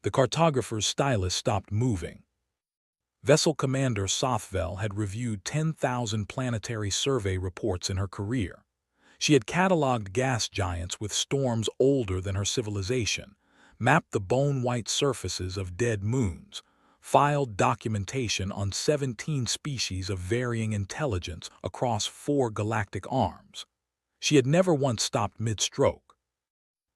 The cartographer's stylus stopped moving. Vessel Commander Sothvel had reviewed 10,000 planetary survey reports in her career. She had cataloged gas giants with storms older than her civilization, mapped the bone-white surfaces of dead moons, filed documentation on 17 species of varying intelligence across 4 galactic arms. She had never once stopped mid-stroke.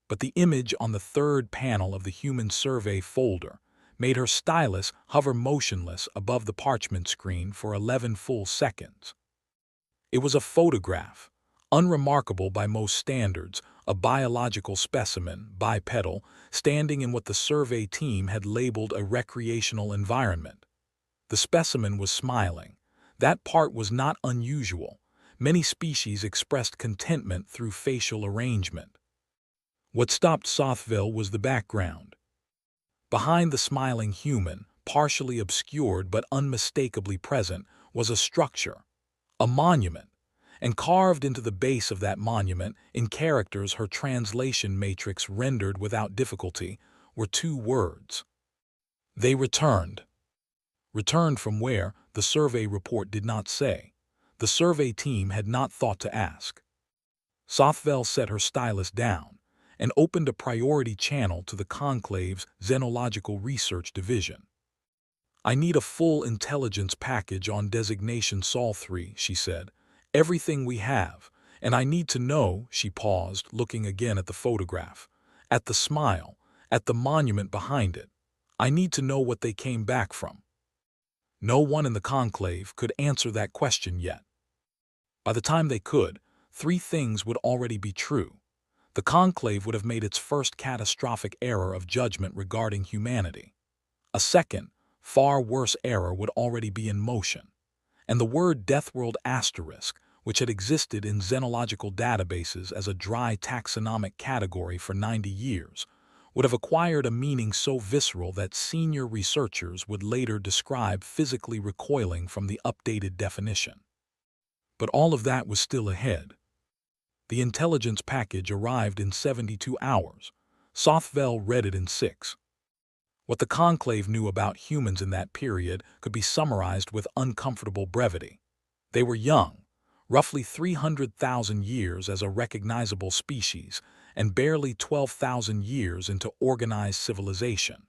But the image on the third panel of the Human Survey folder made her stylus hover motionless above the parchment screen for 11 full seconds. It was a photograph, unremarkable by most standards, a biological specimen, bipedal, standing in what the survey team had labeled a recreational environment. The specimen was smiling. That part was not unusual. Many species expressed contentment through facial arrangement. What stopped Sothville was the background. Behind the smiling human, partially obscured but unmistakably present, was a structure, a monument, and carved into the base of that monument, in characters her translation matrix rendered without difficulty, were 2 words. They returned. Returned from where, the survey report did not say. The survey team had not thought to ask. Sothvel set her stylus down and opened a priority channel to the Conclave's Xenological Research Division. "I need a full intelligence package on designation Sol 3, she said. "Everything we have, and I need to know," she paused, looking again at the photograph, at the smile, at the monument behind it. "I need to know what they came back from." No one in the Conclave could answer that question yet. By the time they could, 3 things would already be true. The Conclave would have made its first catastrophic error of judgment regarding humanity. A second, far worse error would already be in motion. And the word Deathworld asterisk, which had existed in xenological databases as a dry taxonomic category for 90 years, would have acquired a meaning so visceral that senior researchers would later describe physically recoiling from the updated definition. But all of that was still ahead. The intelligence package arrived in 72 hours. Sothvel read it in 6. What the Conclave knew about humans in that period could be summarized with uncomfortable brevity. They were young, roughly 300,000 years as a recognizable species, and barely 12,000 years into organized civilization.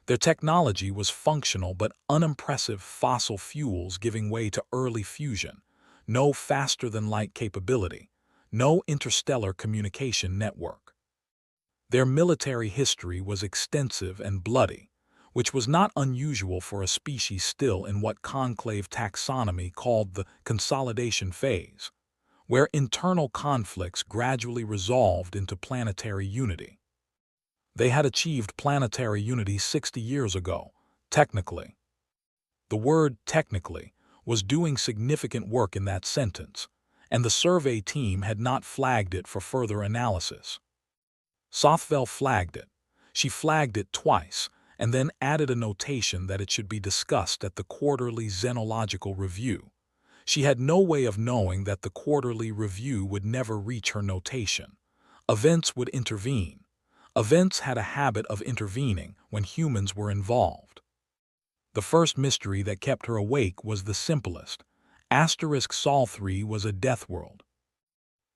Their technology was functional but unimpressive, fossil fuels giving way to early fusion, no faster-than-light capability, no interstellar communication network. Their military history was extensive and bloody, which was not unusual for a species still in what Conclave taxonomy called the consolidation phase, where internal conflicts gradually resolved into planetary unity. They had achieved planetary unity 60 years ago, technically. The word technically was doing significant work in that sentence, and the survey team had not flagged it for further analysis. Sothvel flagged it. She flagged it twice, and then added a notation that it should be discussed at the quarterly xenological review. She had no way of knowing that the quarterly review would never reach her notation. Events would intervene. Events had a habit of intervening when humans were involved. The first mystery that kept her awake was the simplest. Sol 3 was a death world.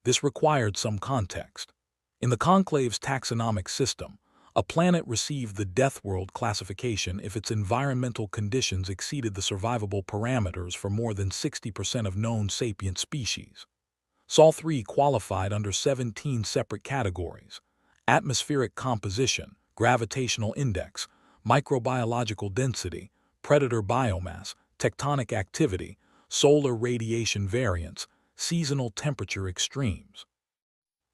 This required some context. In the Conclave's taxonomic system, a planet received the death world classification if its environmental conditions exceeded the survivable parameters for more than 60% of known sapient species. Sol 3 qualified under 17 separate categories: atmospheric composition, gravitational index, microbiological density, predator biomass, tectonic activity, solar radiation variance, seasonal temperature extremes.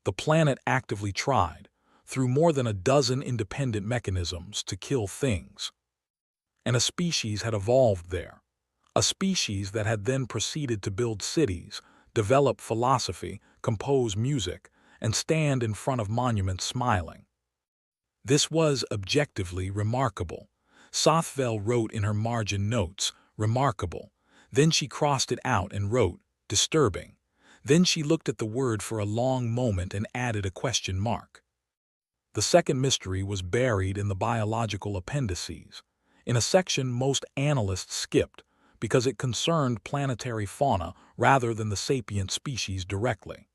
The planet actively tried, through more than a dozen independent mechanisms, to kill things. And a species had evolved there. A species that had then proceeded to build cities, develop philosophy, compose music, and stand in front of monuments smiling. This was objectively remarkable. Sothvel wrote in her margin notes, "Remarkable." Then she crossed it out and wrote, "Disturbing." Then she looked at the word for a long moment and added a question mark. The second mystery was buried in the biological appendices, in a section most analysts skipped because it concerned planetary fauna rather than the sapient species directly.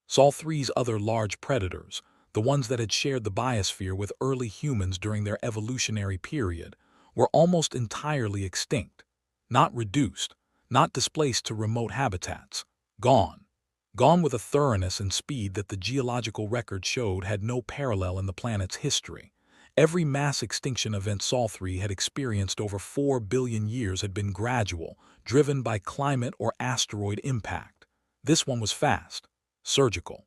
Sol-3's other large predators, the ones that had shared the biosphere with early humans during their evolutionary period, were almost entirely extinct, not reduced, not displaced to remote habitats, gone. Gone with a thoroughness and speed that the geological record showed had no parallel in the planet's history. Every mass extinction event Sol-3 had experienced over 4 billion years had been gradual, driven by climate or asteroid impact. This one was fast, surgical.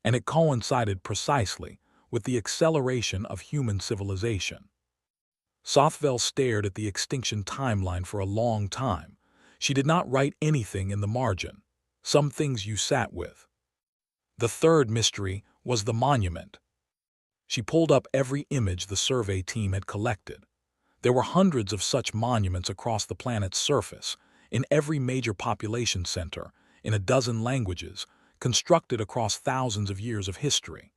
And it coincided precisely with the acceleration of human civilization. Sothvell stared at the extinction timeline for a long time. She did not write anything in the margin. Some things you sat with. The third mystery was the monument. She pulled up every image the survey team had collected. There were hundreds of such monuments across the planet's surface, in every major population center, in a dozen languages, constructed across thousands of years of history.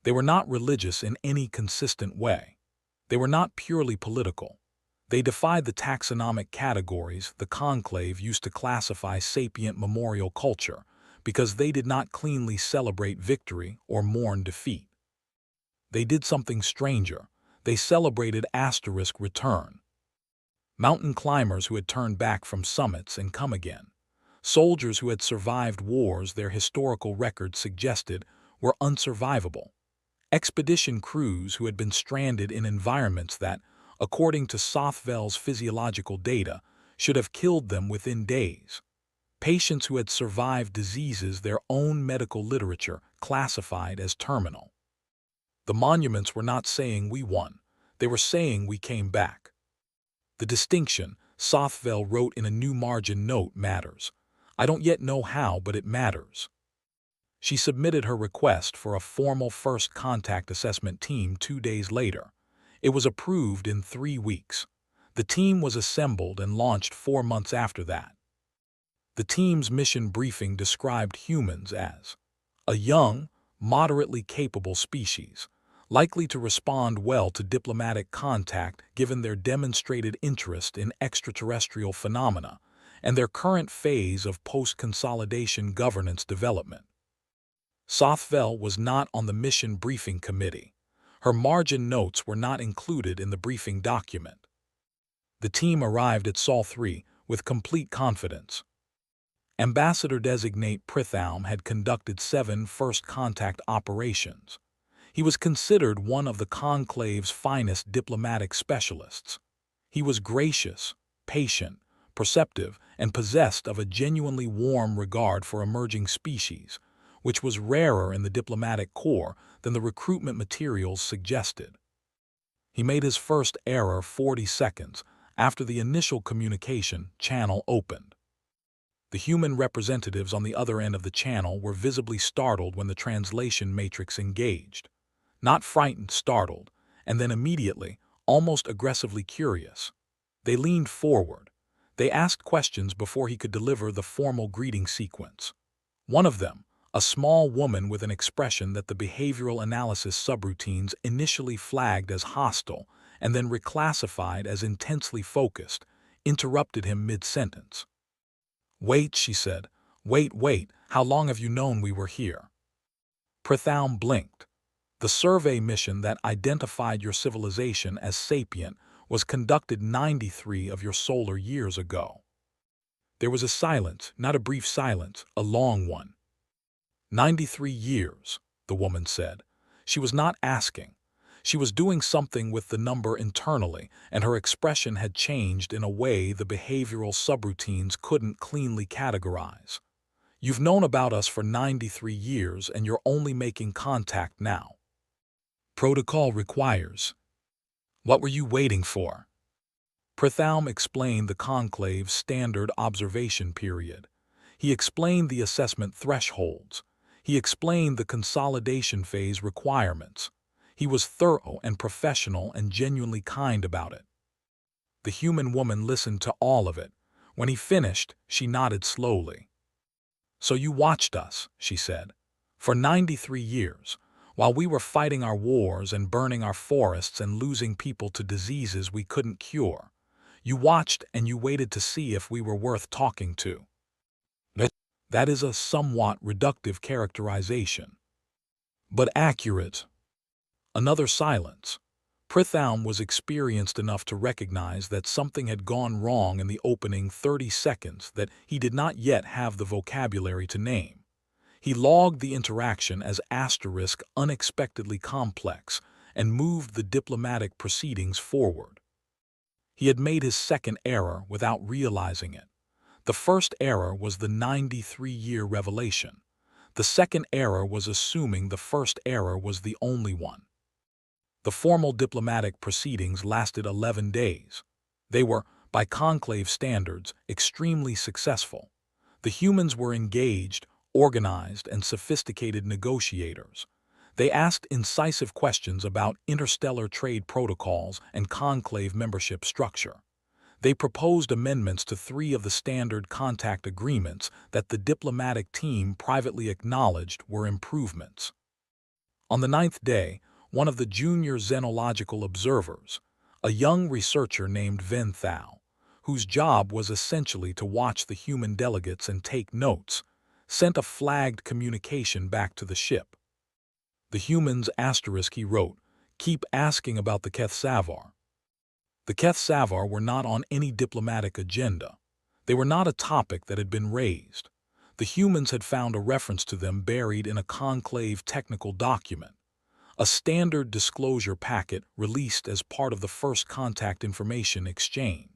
They were not religious in any consistent way. They were not purely political. They defied the taxonomic categories the conclave used to classify sapient memorial culture because they did not cleanly celebrate victory or mourn defeat. They did something stranger. They celebrated asterisk return. Mountain climbers who had turned back from summits and come again. Soldiers who had survived wars their historical records suggested were unsurvivable. Expedition crews who had been stranded in environments that, according to Sothvell's physiological data, should have killed them within days. Patients who had survived diseases their own medical literature classified as terminal. The monuments were not saying we won. They were saying we came back. The distinction, Sothvell wrote in a new margin note, matters. I don't yet know how, but it matters. She submitted her request for a formal first contact assessment team 2 days later. It was approved in 3 weeks. The team was assembled and launched 4 months after that. The team's mission briefing described humans as a young, moderately capable species, likely to respond well to diplomatic contact given their demonstrated interest in extraterrestrial phenomena and their current phase of post-consolidation governance development. Sothvell was not on the mission briefing committee. Her margin notes were not included in the briefing document. The team arrived at Sol-3 with complete confidence. Ambassador-designate Prithaum had conducted 7 first contact operations. He was considered one of the conclave's finest diplomatic specialists. He was gracious, patient, perceptive, and possessed of a genuinely warm regard for emerging species, which was rarer in the diplomatic corps than the recruitment materials suggested. He made his first error 40 seconds after the initial communication channel opened. The human representatives on the other end of the channel were visibly startled when the translation matrix engaged. Not frightened, startled, and then immediately, almost aggressively curious. They leaned forward. They asked questions before he could deliver the formal greeting sequence. One of them, a small woman with an expression that the behavioral analysis subroutines initially flagged as hostile and then reclassified as intensely focused, interrupted him mid-sentence. "Wait," she said. Wait, how long have you known we were here?" Prithaum blinked. "The survey mission that identified your civilization as sapient was conducted 93 of your solar years ago." There was a silence, not a brief silence, a long one. 93 years, the woman said. She was not asking. She was doing something with the number internally, and her expression had changed in a way the behavioral subroutines couldn't cleanly categorize. "You've known about us for 93 years, and you're only making contact now. Protocol requires." "What were you waiting for?" Prithaum explained the conclave's standard observation period. He explained the assessment thresholds. He explained the consolidation phase requirements. He was thorough and professional and genuinely kind about it. The human woman listened to all of it. When he finished, she nodded slowly. "So you watched us," she said, "for 93 years. While we were fighting our wars and burning our forests and losing people to diseases we couldn't cure, you watched and you waited to see if we were worth talking to. That is a somewhat reductive characterization, but accurate. Another silence. Prithaum was experienced enough to recognize that something had gone wrong in the opening 30 seconds that he did not yet have the vocabulary to name. He logged the interaction as unexpectedly complex and moved the diplomatic proceedings forward. He had made his second error without realizing it. The first error was the 93-year revelation. The second error was assuming the first error was the only one. The formal diplomatic proceedings lasted 11 days. They were, by conclave standards, extremely successful. The humans were engaged, organized, and sophisticated negotiators. They asked incisive questions about interstellar trade protocols and conclave membership structure. They proposed amendments to 3 of the standard contact agreements that the diplomatic team privately acknowledged were improvements. On the 9th day, one of the junior xenological observers, a young researcher named Ven Thao, whose job was essentially to watch the human delegates and take notes, sent a flagged communication back to the ship. The humans, he wrote, keep asking about the Keth-Savar. The Keth-Savar were not on any diplomatic agenda. They were not a topic that had been raised. The humans had found a reference to them buried in a conclave technical document, a standard disclosure packet released as part of the first contact information exchange,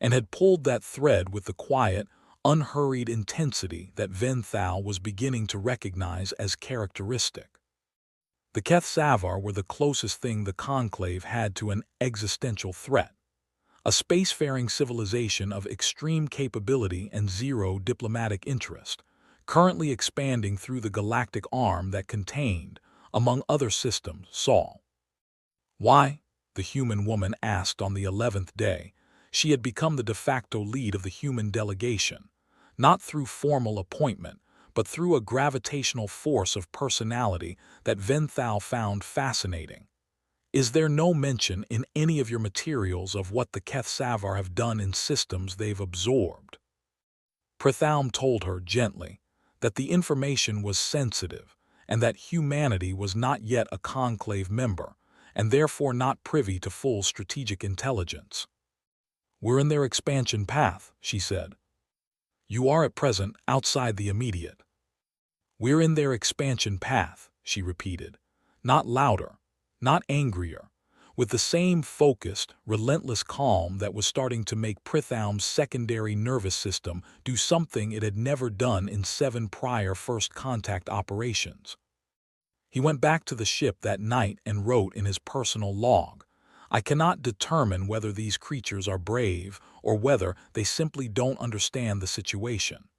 and had pulled that thread with the quiet, unhurried intensity that Ven Thao was beginning to recognize as characteristic. The Keth-Savar were the closest thing the conclave had to an existential threat, a spacefaring civilization of extreme capability and zero diplomatic interest, currently expanding through the galactic arm that contained, among other systems, Sol. Why? The human woman asked on the 11th day. She had become the de facto lead of the human delegation, not through formal appointment, but through a gravitational force of personality that Ven Thao found fascinating. Is there no mention in any of your materials of what the Keth-Savar have done in systems they've absorbed? Prithaum told her gently that the information was sensitive and that humanity was not yet a conclave member and therefore not privy to full strategic intelligence. We're in their expansion path, she said. You are at present outside the immediate. We're in their expansion path, she repeated, not louder, not angrier, with the same focused, relentless calm that was starting to make Prithaum's secondary nervous system do something it had never done in 7 prior first contact operations. He went back to the ship that night and wrote in his personal log, I cannot determine whether these creatures are brave or whether they simply don't understand the situation.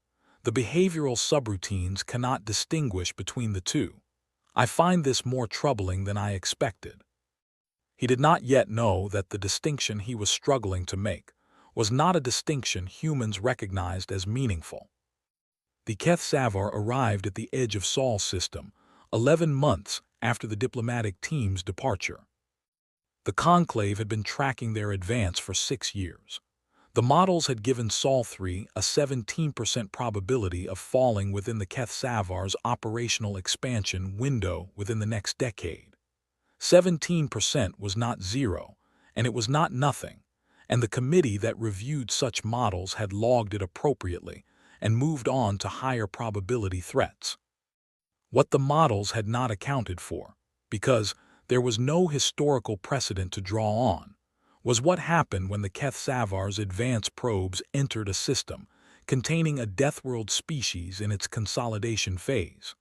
The behavioral subroutines cannot distinguish between the two. I find this more troubling than I expected. He did not yet know that the distinction he was struggling to make was not a distinction humans recognized as meaningful. The Keth-Savar arrived at the edge of Sol's system 11 months after the diplomatic team's departure. The conclave had been tracking their advance for 6 years. The models had given Sol 3 a 17% probability of falling within the Keth-Savar's operational expansion window within the next decade. 17% was not zero, and it was not nothing, and the committee that reviewed such models had logged it appropriately and moved on to higher probability threats. What the models had not accounted for, because there was no historical precedent to draw on, was what happened when the Keth-Savar's advanced probes entered a system containing a Deathworld species in its consolidation phase.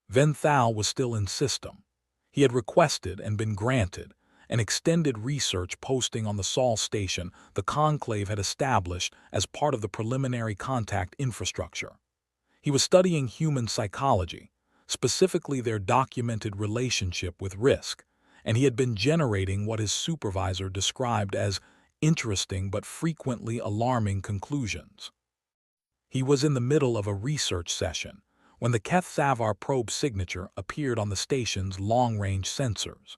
Ven Thao was still in system. He had requested and been granted an extended research posting on the Sol station the conclave had established as part of the preliminary contact infrastructure. He was studying human psychology, specifically their documented relationship with risk, and he had been generating what his supervisor described as interesting but frequently alarming conclusions. He was in the middle of a research session when the Keth-Savar probe signature appeared on the station's long-range sensors.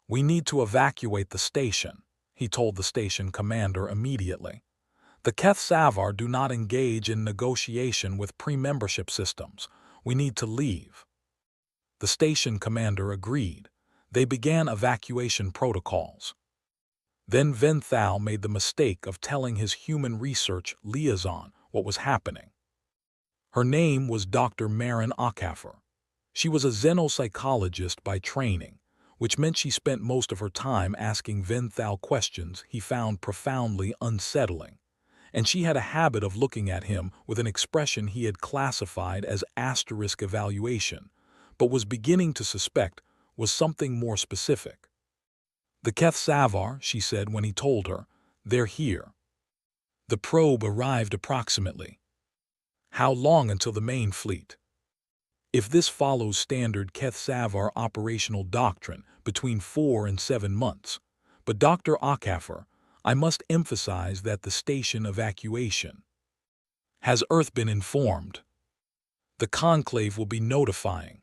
"We need to evacuate the station," he told the station commander immediately. "The Keth-Savar do not engage in negotiation with pre-membership systems. We need to leave." The station commander agreed. They began evacuation protocols. Then Venthal made the mistake of telling his human research liaison what was happening. Her name was Dr. Maren Akafer. She was a xenopsychologist by training, which meant she spent most of her time asking Venthal questions he found profoundly unsettling, and she had a habit of looking at him with an expression he had classified as asterisk evaluation, but was beginning to suspect was something more specific. "The Keth-Savar," she said when he told her, "they're here. The probe arrived approximately. How long until the main fleet? If this follows standard Keth-Savar operational doctrine, between 4 and 7 months. But Dr. Akafer, I must emphasize that the station evacuation. Has Earth been informed? The conclave will be notifying.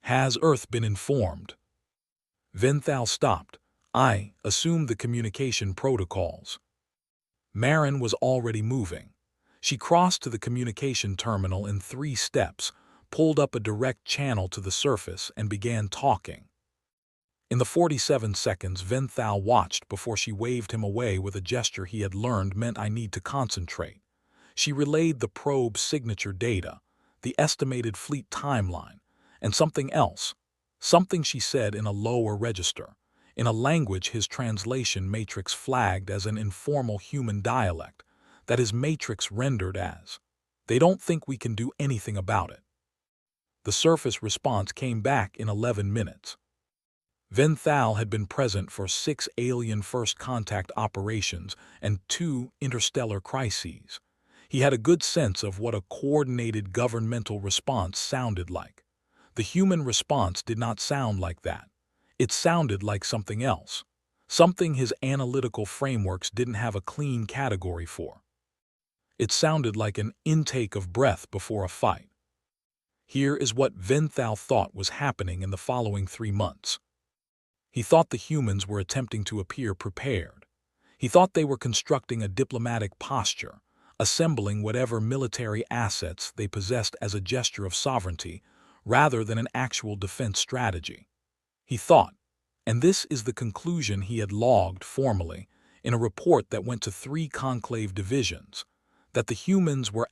Has Earth been informed?" Venthal stopped. "I assumed the communication protocols." Maren was already moving. She crossed to the communication terminal in 3 steps, pulled up a direct channel to the surface, and began talking. In the 47 seconds Venthal watched before she waved him away with a gesture he had learned meant "I need to concentrate." She relayed the probe's signature data, the estimated fleet timeline, and something else. Something she said in a lower register, in a language his translation matrix flagged as an informal human dialect, that his matrix rendered as, "They don't think we can do anything about it." The surface response came back in 11 minutes. Venthal had been present for 6 alien first contact operations and 2 interstellar crises. He had a good sense of what a coordinated governmental response sounded like. The human response did not sound like that. It sounded like something else, something his analytical frameworks didn't have a clean category for. It sounded like an intake of breath before a fight. Here is what Venthal thought was happening in the following 3 months. He thought the humans were attempting to appear prepared. He thought they were constructing a diplomatic posture, assembling whatever military assets they possessed as a gesture of sovereignty, rather than an actual defense strategy. He thought, and this is the conclusion he had logged formally in a report that went to 3 conclave divisions, that the humans were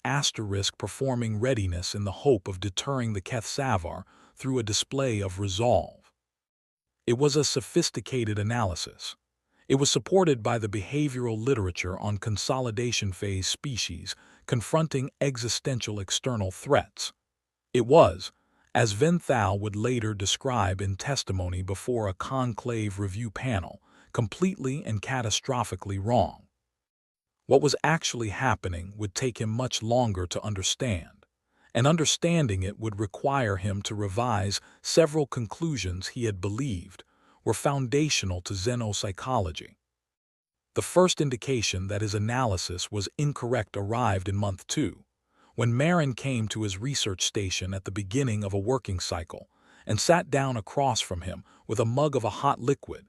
performing readiness in the hope of deterring the Keth-Savar through a display of resolve. It was a sophisticated analysis. It was supported by the behavioral literature on consolidation phase species confronting existential external threats. It was, as Venthal would later describe in testimony before a conclave review panel, completely and catastrophically wrong. What was actually happening would take him much longer to understand, and understanding it would require him to revise several conclusions he had believed were foundational to xenopsychology. The first indication that his analysis was incorrect arrived in month 2. When Maren came to his research station at the beginning of a working cycle and sat down across from him with a mug of a hot liquid,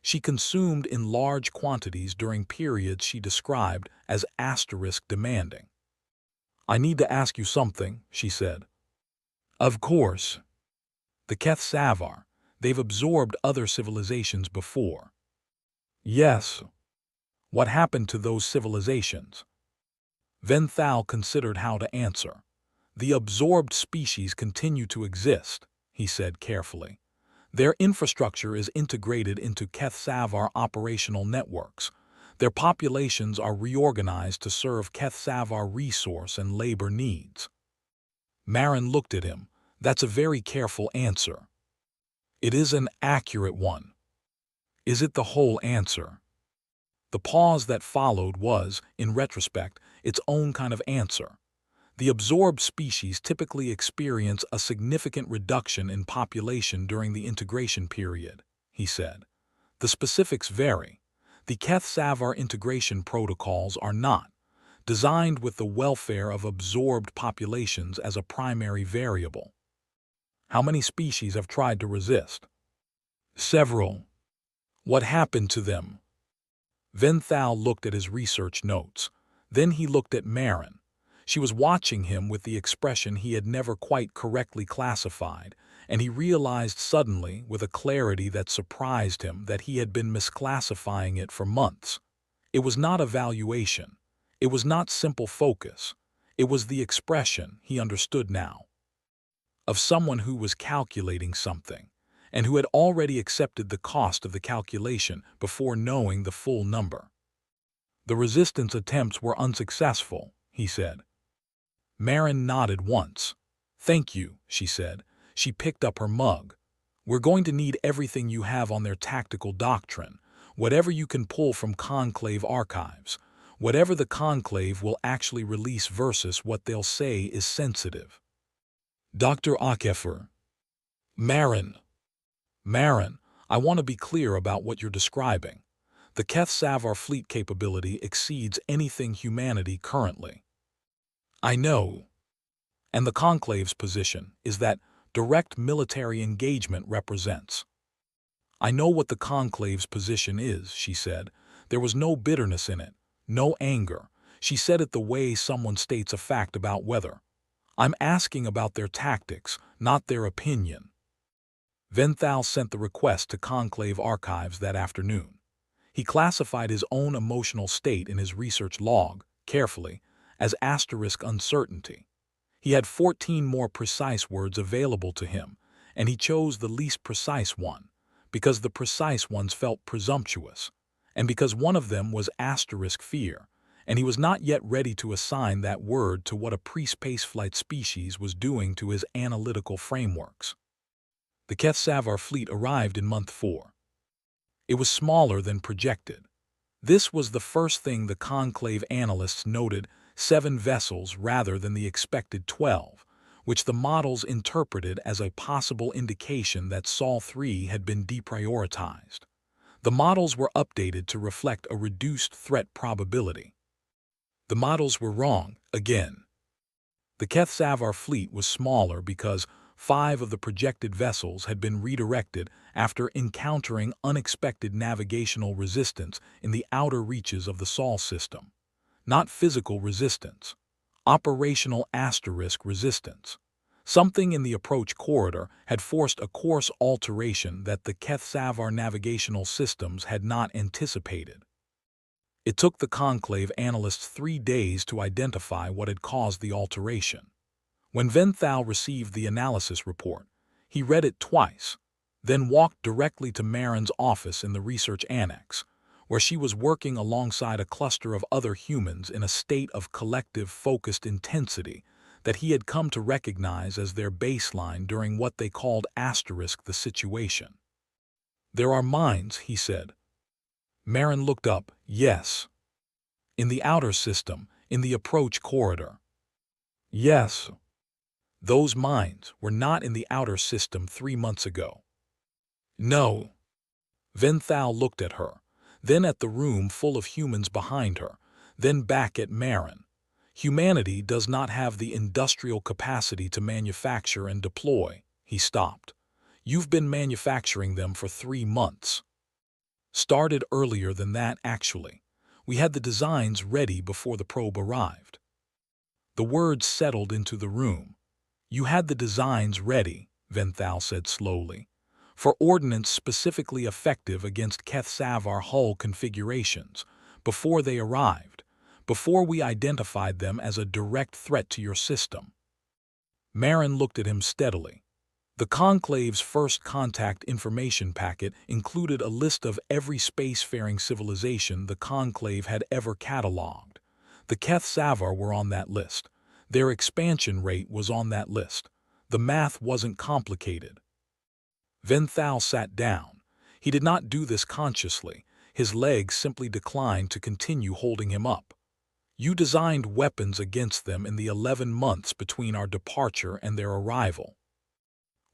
she consumed in large quantities during periods she described as demanding. "I need to ask you something," she said. "Of course." "The Keth-Savar, they've absorbed other civilizations before." "Yes." "What happened to those civilizations?" Venthal considered how to answer. "The absorbed species continue to exist," he said carefully. "Their infrastructure is integrated into Keth-Savar operational networks. Their populations are reorganized to serve Keth-Savar resource and labor needs." Maren looked at him. "That's a very careful answer." "It is an accurate one." "Is it the whole answer?" The pause that followed was, in retrospect, its own kind of answer. The absorbed species typically experience a significant reduction in population during the integration period, he said. The specifics vary. The Keth-Savar integration protocols are not. designed with the welfare of absorbed populations as a primary variable. How many species have tried to resist? Several. What happened to them? Venthal looked at his research notes. Then he looked at Marin. She was watching him with the expression he had never quite correctly classified, and he realized suddenly, with a clarity that surprised him, that he had been misclassifying it for months. It was not evaluation. It was not simple focus. It was the expression, he understood now, of someone who was calculating something, and who had already accepted the cost of the calculation before knowing the full number. The resistance attempts were unsuccessful, he said. Marin nodded once. Thank you, she said. She picked up her mug. We're going to need everything you have on their tactical doctrine, whatever you can pull from Conclave archives, whatever the Conclave will actually release versus what they'll say is sensitive. Dr. Akefer. Marin, I want to be clear about what you're describing. The Keth-Savar fleet capability exceeds anything humanity currently. I know. And the Conclave's position is that direct military engagement represents. I know what the Conclave's position is, she said. There was no bitterness in it, no anger. She said it the way someone states a fact about weather. I'm asking about their tactics, not their opinion. Venthal sent the request to Conclave archives that afternoon. He classified his own emotional state in his research log, carefully, as *uncertainty. He had 14 more precise words available to him, and he chose the least precise one, because the precise ones felt presumptuous, and because one of them was *fear, and he was not yet ready to assign that word to what a pre-spaceflight species was doing to his analytical frameworks. The Keth-Savar fleet arrived in month 4. It was smaller than projected. This was the first thing the Conclave analysts noted, 7 vessels rather than the expected 12, which the models interpreted as a possible indication that Sol 3 had been deprioritized. The models were updated to reflect a reduced threat probability. The models were wrong, again. The Keth-Savar fleet was smaller because 5 of the projected vessels had been redirected after encountering unexpected navigational resistance in the outer reaches of the Sol system. Not physical resistance, operational resistance. Something in the approach corridor had forced a course alteration that the Keth-Savar navigational systems had not anticipated. It took the Conclave analysts 3 days to identify what had caused the alteration. When Venthal received the analysis report, he read it twice, then walked directly to Marin's office in the research annex, where she was working alongside a cluster of other humans in a state of collective focused intensity that he had come to recognize as their baseline during what they called the situation. There are mines, he said. Marin looked up. Yes. In the outer system, in the approach corridor. Yes. Those mines were not in the outer system 3 months ago. No. Venthal looked at her, then at the room full of humans behind her, then back at Marin. Humanity does not have the industrial capacity to manufacture and deploy. He stopped. You've been manufacturing them for 3 months. Started earlier than that, actually. We had the designs ready before the probe arrived. The words settled into the room. You had the designs ready, Venthal said slowly, for ordnance specifically effective against Keth-Savar hull configurations, before they arrived, before we identified them as a direct threat to your system. Marin looked at him steadily. The Conclave's first contact information packet included a list of every spacefaring civilization the Conclave had ever catalogued. The Keth-Savar were on that list. Their expansion rate was on that list. The math wasn't complicated. Venthal sat down. He did not do this consciously. His legs simply declined to continue holding him up. You designed weapons against them in the 11 months between our departure and their arrival.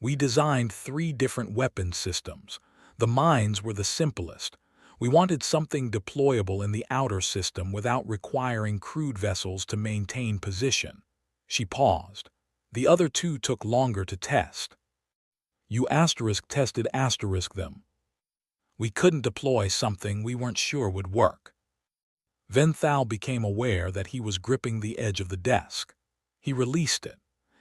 We designed 3 different weapon systems. The mines were the simplest. We wanted something deployable in the outer system without requiring crewed vessels to maintain position. She paused. The other two took longer to test. You tested them. We couldn't deploy something we weren't sure would work. Venthal became aware that he was gripping the edge of the desk. He released it.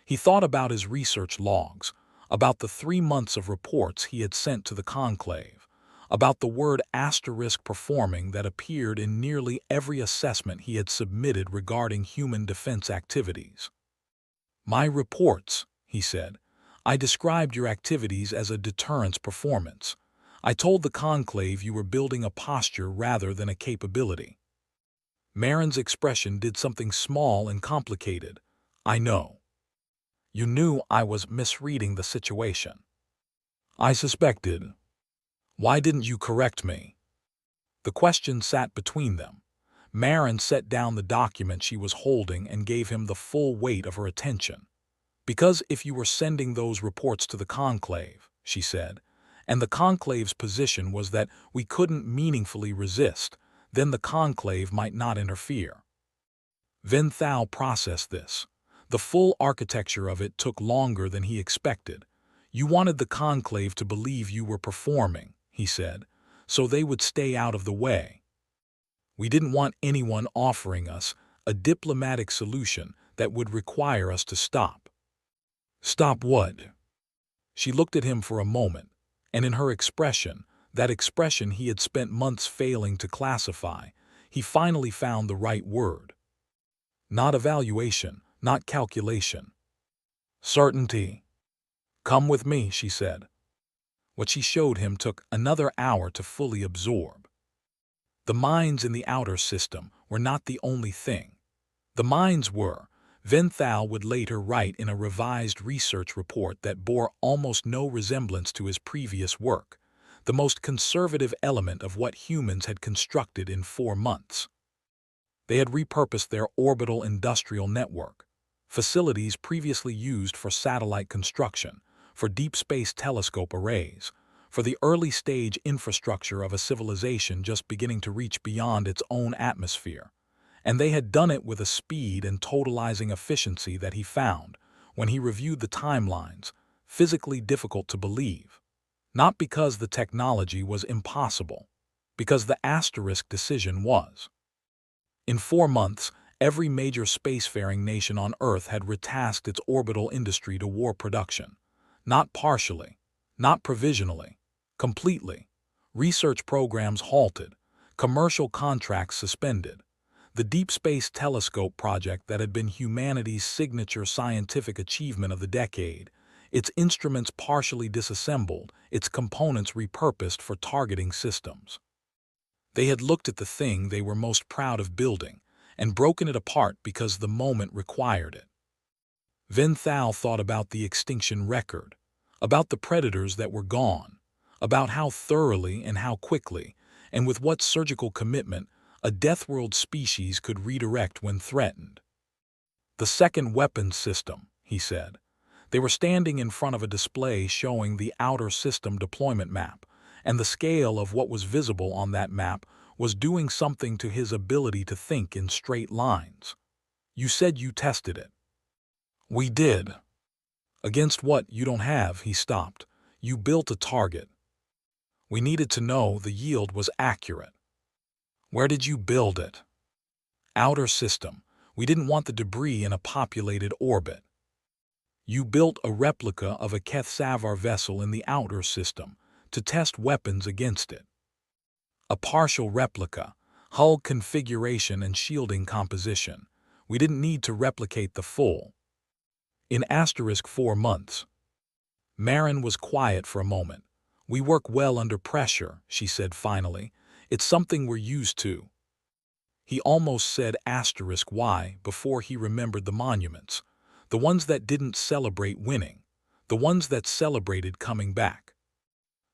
He thought about his research logs, about the 3 months of reports he had sent to the Conclave, about the word performing that appeared in nearly every assessment he had submitted regarding human defense activities. My reports, he said. I described your activities as a deterrence performance. I told the Conclave you were building a posture rather than a capability. Marin's expression did something small and complicated. I know. You knew I was misreading the situation. I suspected. Why didn't you correct me? The question sat between them. Marin set down the document she was holding and gave him the full weight of her attention. Because if you were sending those reports to the Conclave, she said, and the Conclave's position was that we couldn't meaningfully resist, then the Conclave might not interfere. Venthal processed this. The full architecture of it took longer than he expected. You wanted the Conclave to believe you were performing, he said, so they would stay out of the way. We didn't want anyone offering us a diplomatic solution that would require us to stop. Stop what? She looked at him for a moment, and in her expression, that expression he had spent months failing to classify, he finally found the right word. Not evaluation, not calculation. Certainty. Come with me, she said. What she showed him took another hour to fully absorb. The mines in the outer system were not the only thing. The mines were, Venthal would later write in a revised research report that bore almost no resemblance to his previous work, the most conservative element of what humans had constructed in 4 months. They had repurposed their orbital industrial network, facilities previously used for satellite construction, for deep space telescope arrays, for the early-stage infrastructure of a civilization just beginning to reach beyond its own atmosphere. And they had done it with a speed and totalizing efficiency that he found, when he reviewed the timelines, physically difficult to believe. Not because the technology was impossible, because the asterisk decision was. In 4 months, every major spacefaring nation on Earth had retasked its orbital industry to war production. Not partially, not provisionally, completely. Research programs halted, commercial contracts suspended. The Deep Space Telescope project that had been humanity's signature scientific achievement of the decade, its instruments partially disassembled, its components repurposed for targeting systems. They had looked at the thing they were most proud of building and broken it apart because the moment required it. Venthal thought about the extinction record, about the predators that were gone, about how thoroughly and how quickly, and with what surgical commitment, a Deathworld species could redirect when threatened. The second weapons system, he said. They were standing in front of a display showing the outer system deployment map, and the scale of what was visible on that map was doing something to his ability to think in straight lines. You said you tested it. We did. Against what you don't have, he stopped. You built a target. We needed to know the yield was accurate. Where did you build it? Outer system. We didn't want the debris in a populated orbit. You built a replica of a Keth-Savar vessel in the outer system to test weapons against it. A partial replica, hull configuration and shielding composition. We didn't need to replicate the full. In 4 months. Marin was quiet for a moment. We work well under pressure, she said finally. It's something we're used to. He almost said *Y before he remembered the monuments, the ones that didn't celebrate winning, the ones that celebrated coming back.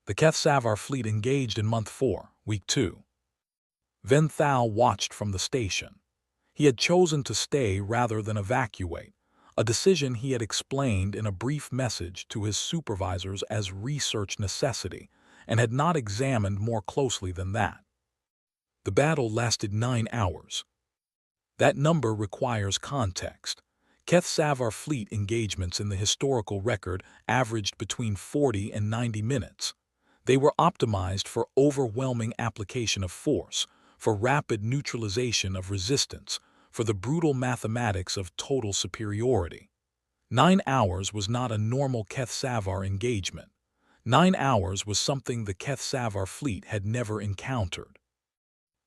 The Keth-Savar fleet engaged in month 4, week 2. Venthal watched from the station. He had chosen to stay rather than evacuate, a decision he had explained in a brief message to his supervisors as research necessity, and had not examined more closely than that. The battle lasted 9 hours. That number requires context. Keth Savar fleet engagements in the historical record averaged between 40 and 90 minutes. They were optimized for overwhelming application of force, for rapid neutralization of resistance, for the brutal mathematics of total superiority. 9 hours was not a normal Keth Savar engagement. 9 hours was something the Keth Savar fleet had never encountered.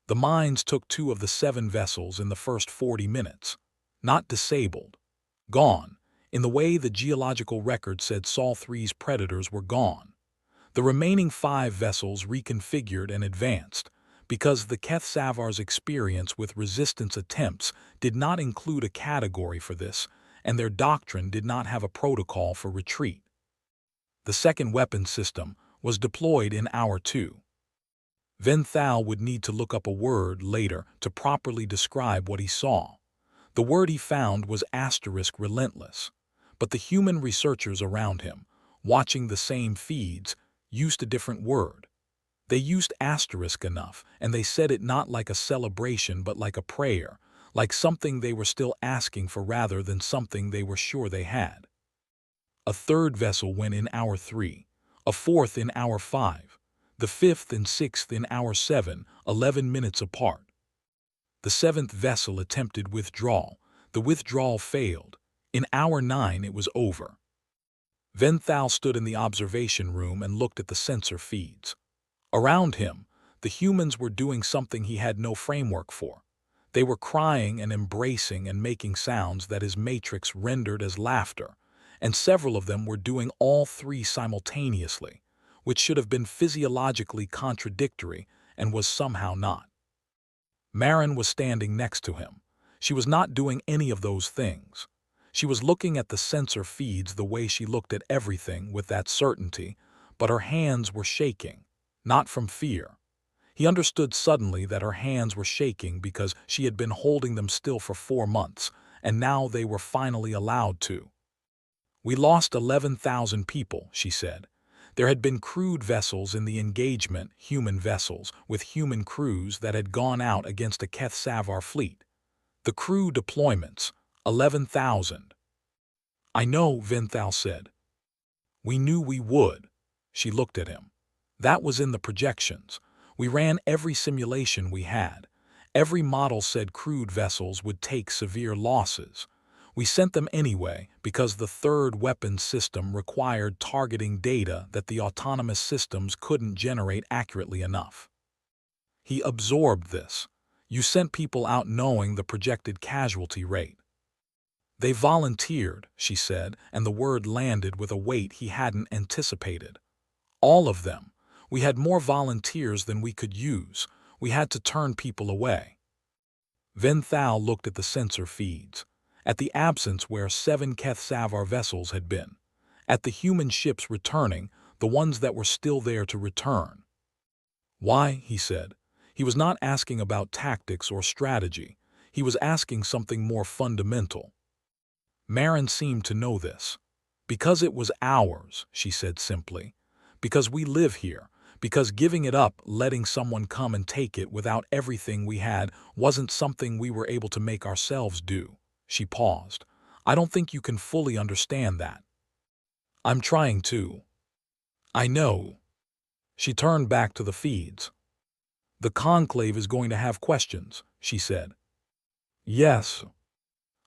The mines took 2 of the 7 vessels in the first 40 minutes. Not disabled. Gone, in the way the geological record said Sol 3's predators were gone. The remaining 5 vessels reconfigured and advanced, because the Keth Savar's experience with resistance attempts did not include a category for this, and their doctrine did not have a protocol for retreat. The second weapon system was deployed in Hour 2. Venthal would need to look up a word later to properly describe what he saw. The word he found was *relentless, but the human researchers around him, watching the same feeds, used a different word. They used asterisk enough, and they said it not like a celebration but like a prayer, like something they were still asking for rather than something they were sure they had. A third vessel went in Hour 3, a fourth in Hour 5, the fifth and sixth in Hour 7, 11 minutes apart. The 7th vessel attempted withdrawal. The withdrawal failed. In Hour 9 it was over. Venthal stood in the observation room and looked at the sensor feeds. Around him, the humans were doing something he had no framework for. They were crying and embracing and making sounds that his matrix rendered as laughter, and several of them were doing all 3 simultaneously, which should have been physiologically contradictory and was somehow not. Marin was standing next to him. She was not doing any of those things. She was looking at the sensor feeds the way she looked at everything with that certainty, but her hands were shaking, not from fear. He understood suddenly that her hands were shaking because she had been holding them still for 4 months, and now they were finally allowed to. "We lost 11,000 people," she said. There had been crewed vessels in the engagement, human vessels, with human crews that had gone out against a Keth Savar fleet. The crew deployments, 11,000. "I know," Venthal said. "We knew we would." She looked at him. "That was in the projections. We ran every simulation we had. Every model said crewed vessels would take severe losses. We sent them anyway because the third weapons system required targeting data that the autonomous systems couldn't generate accurately enough." He absorbed this. "You sent people out knowing the projected casualty rate." "They volunteered," she said, and the word landed with a weight he hadn't anticipated. "All of them. We had more volunteers than we could use. We had to turn people away." Venthal looked at the sensor feeds, at the absence where 7 Keth Savar vessels had been, at the human ships returning, the ones that were still there to return. "Why?" he said. He was not asking about tactics or strategy. He was asking something more fundamental. Marin seemed to know this. "Because it was ours," she said simply. "Because we live here. Because giving it up, letting someone come and take it without everything we had, wasn't something we were able to make ourselves do." She paused. "I don't think you can fully understand that." "I'm trying to." "I know." She turned back to the feeds. "The conclave is going to have questions," she said. "Yes."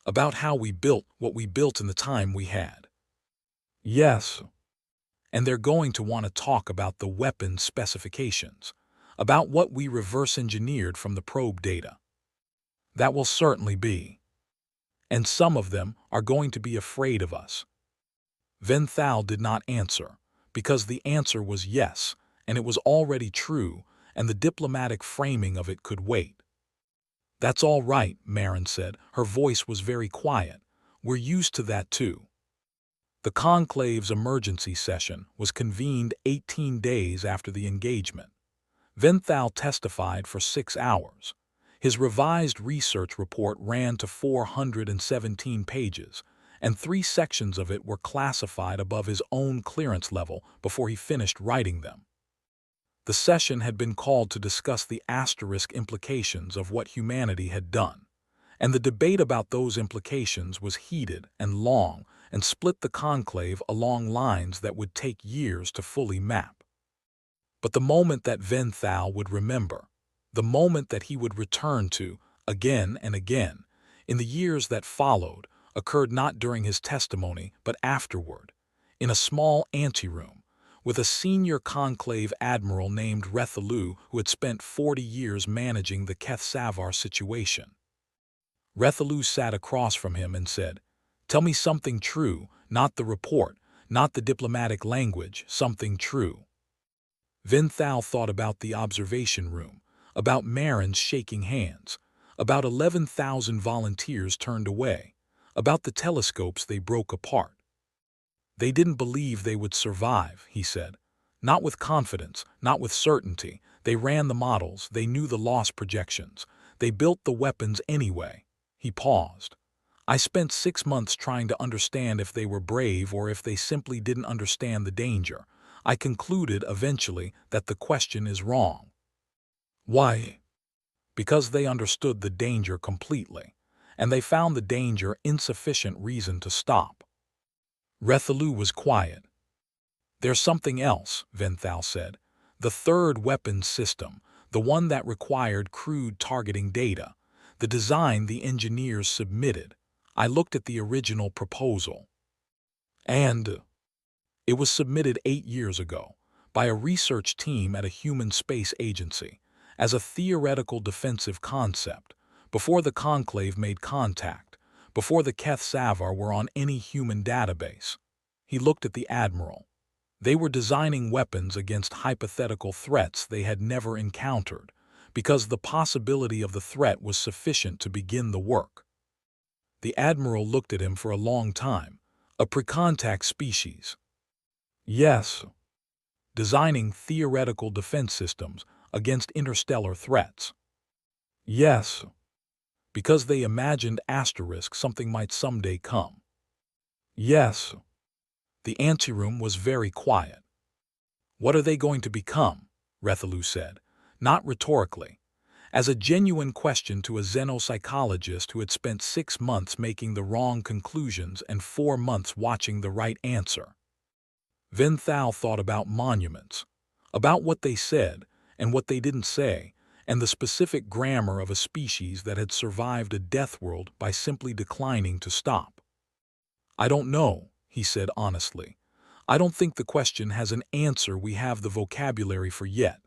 "About how we built what we built in the time we had." "Yes." "And they're going to want to talk about the weapon specifications, about what we reverse engineered from the probe data." "That will certainly be." "And some of them are going to be afraid of us." Venthal did not answer, because the answer was yes, and it was already true, and the diplomatic framing of it could wait. "That's all right," Marin said. Her voice was very quiet. "We're used to that too." The conclave's emergency session was convened 18 days after the engagement. Venthal testified for 6 hours. His revised research report ran to 417 pages, and 3 sections of it were classified above his own clearance level before he finished writing them. The session had been called to discuss the asterisk implications of what humanity had done, and the debate about those implications was heated and long and split the conclave along lines that would take years to fully map. But the moment that Venthal would remember, the moment that he would return to again and again, in the years that followed, occurred not during his testimony but afterward, in a small anteroom, with a senior conclave admiral named Rethalu who had spent 40 years managing the Keth-Savar situation. Rethalu sat across from him and said, "Tell me something true, not the report, not the diplomatic language, something true." Venthal thought about the observation room, about Marin's shaking hands, about 11,000 volunteers turned away, about the telescopes they broke apart. They didn't believe they would survive, he said. Not with confidence, not with certainty. They ran the models, they knew the loss projections. They built the weapons anyway. He paused. I spent 6 months trying to understand if they were brave or if they simply didn't understand the danger. I concluded eventually that the question is wrong. Why? Because they understood the danger completely, and they found the danger insufficient reason to stop. Rethalu was quiet. There's something else, Venthal said. The third weapons system, the one that required crude targeting data, the design the engineers submitted. I looked at the original proposal. And it was submitted 8 years ago by a research team at a human space agency as a theoretical defensive concept, before the Conclave made contact, before the Keth-Savar were on any human database. He looked at the Admiral. They were designing weapons against hypothetical threats they had never encountered, because the possibility of the threat was sufficient to begin the work. The Admiral looked at him for a long time. A pre-contact species. Yes. Designing theoretical defense systems against interstellar threats. Yes. Because they imagined something might someday come. Yes. The anteroom was very quiet. What are they going to become? Rethalu said, not rhetorically, as a genuine question to a xenopsychologist who had spent 6 months making the wrong conclusions and 4 months watching the right answer. Venthal thought about monuments, about what they said and what they didn't say, and the specific grammar of a species that had survived a death world by simply declining to stop. I don't know, he said honestly. I don't think the question has an answer we have the vocabulary for yet.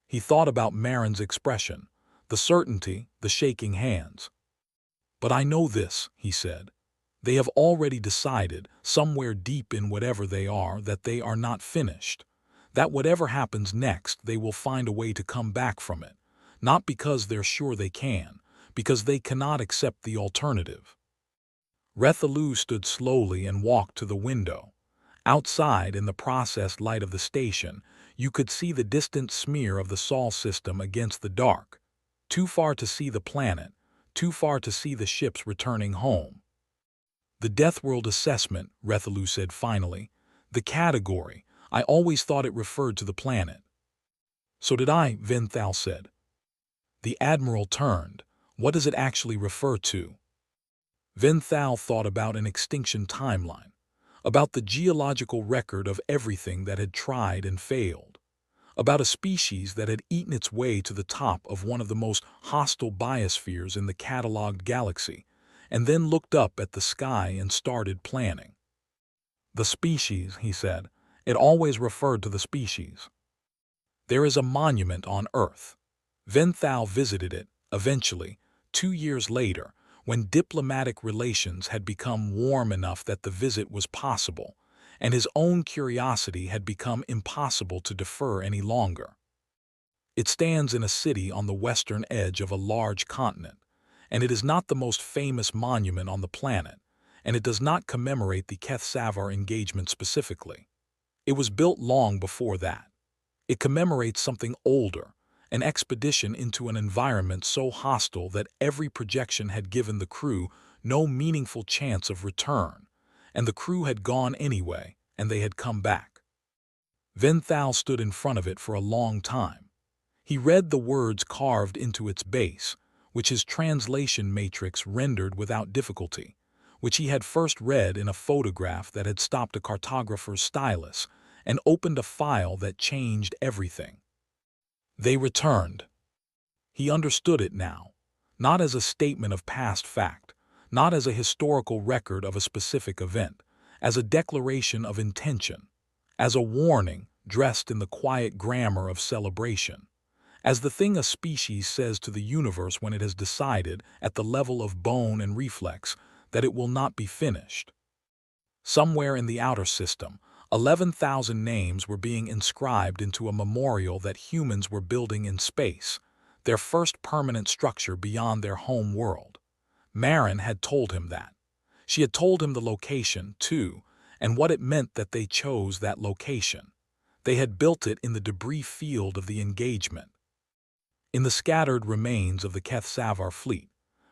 He thought about Marin's expression, the certainty, the shaking hands. But I know this, he said. They have already decided, somewhere deep in whatever they are, that they are not finished. That whatever happens next, they will find a way to come back from it. Not because they're sure they can, because they cannot accept the alternative. Rethalu stood slowly and walked to the window. Outside, in the processed light of the station, you could see the distant smear of the Sol system against the dark. Too far to see the planet, too far to see the ships returning home. The Deathworld assessment, Rethalu said finally. The category. I always thought it referred to the planet. So did I, Venthal said. The Admiral turned. What does it actually refer to? Venthal thought about an extinction timeline, about the geological record of everything that had tried and failed, about a species that had eaten its way to the top of one of the most hostile biospheres in the catalogued galaxy, and then looked up at the sky and started planning. The species, he said. It always referred to the species. There is a monument on Earth. Venthal visited it, eventually, 2 years later, when diplomatic relations had become warm enough that the visit was possible, and his own curiosity had become impossible to defer any longer. It stands in a city on the western edge of a large continent, and it is not the most famous monument on the planet, and it does not commemorate the Keth-Savar engagement specifically. It was built long before that. It commemorates something older, an expedition into an environment so hostile that every projection had given the crew no meaningful chance of return, and the crew had gone anyway, and they had come back. Venthal stood in front of it for a long time. He read the words carved into its base, which his translation matrix rendered without difficulty, which he had first read in a photograph that had stopped a cartographer's stylus and opened a file that changed everything. They returned. He understood it now, not as a statement of past fact, not as a historical record of a specific event, as a declaration of intention, as a warning dressed in the quiet grammar of celebration, as the thing a species says to the universe when it has decided, at the level of bone and reflex, that it will not be finished. Somewhere in the outer system, 11,000 names were being inscribed into a memorial that humans were building in space, their first permanent structure beyond their home world. Marin had told him that. She had told him the location, too, and what it meant that they chose that location. They had built it in the debris field of the engagement, in the scattered remains of the Keth-Savar fleet,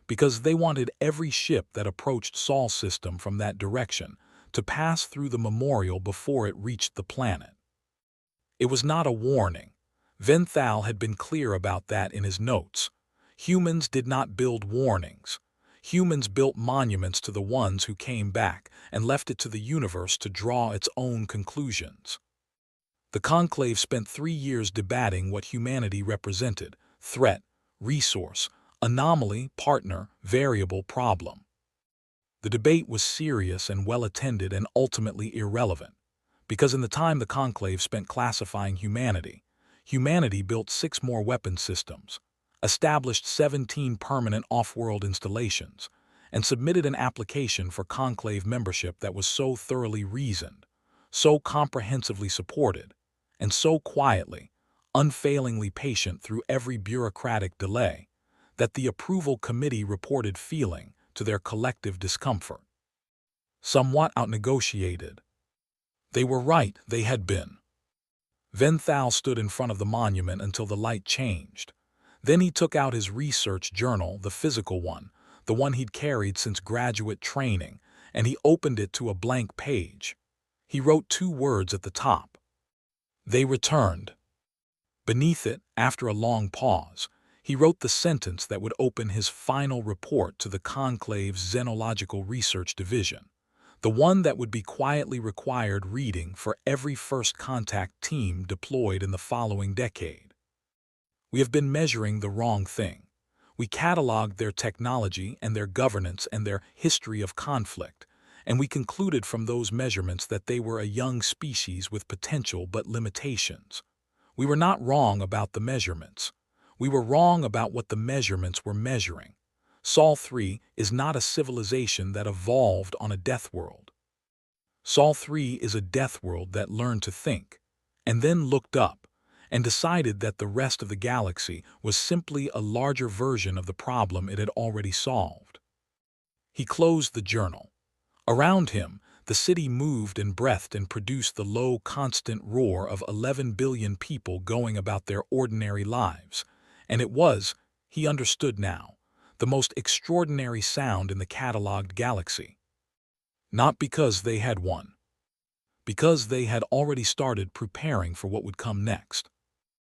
because they wanted every ship that approached Sol system from that direction to pass through the memorial before it reached the planet. It was not a warning. Venthal had been clear about that in his notes. Humans did not build warnings. Humans built monuments to the ones who came back and left it to the universe to draw its own conclusions. The Conclave spent 3 years debating what humanity represented: threat, resource, anomaly, partner, variable, problem. The debate was serious and well-attended and ultimately irrelevant, because in the time the Conclave spent classifying humanity, humanity built 6 more weapon systems, established 17 permanent off-world installations, and submitted an application for Conclave membership that was so thoroughly reasoned, so comprehensively supported, and so quietly, unfailingly patient through every bureaucratic delay, that the approval committee reported feeling, to their collective discomfort, somewhat outnegotiated. They were right, they had been. Venthal stood in front of the monument until the light changed. Then he took out his research journal, the physical one, the one he'd carried since graduate training, and he opened it to a blank page. He wrote 2 words at the top. They returned. Beneath it, after a long pause, he wrote the sentence that would open his final report to the Conclave's Xenological Research Division, the one that would be quietly required reading for every first contact team deployed in the following decade. We have been measuring the wrong thing. We cataloged their technology and their governance and their history of conflict, and we concluded from those measurements that they were a young species with potential but limitations. We were not wrong about the measurements. We were wrong about what the measurements were measuring. Sol 3 is not a civilization that evolved on a death world. Sol 3 is a death world that learned to think, and then looked up, and decided that the rest of the galaxy was simply a larger version of the problem it had already solved. He closed the journal. Around him, the city moved and breathed and produced the low, constant roar of 11 billion people going about their ordinary lives, and it was, he understood now, the most extraordinary sound in the catalogued galaxy. Not because they had won. Because they had already started preparing for what would come next.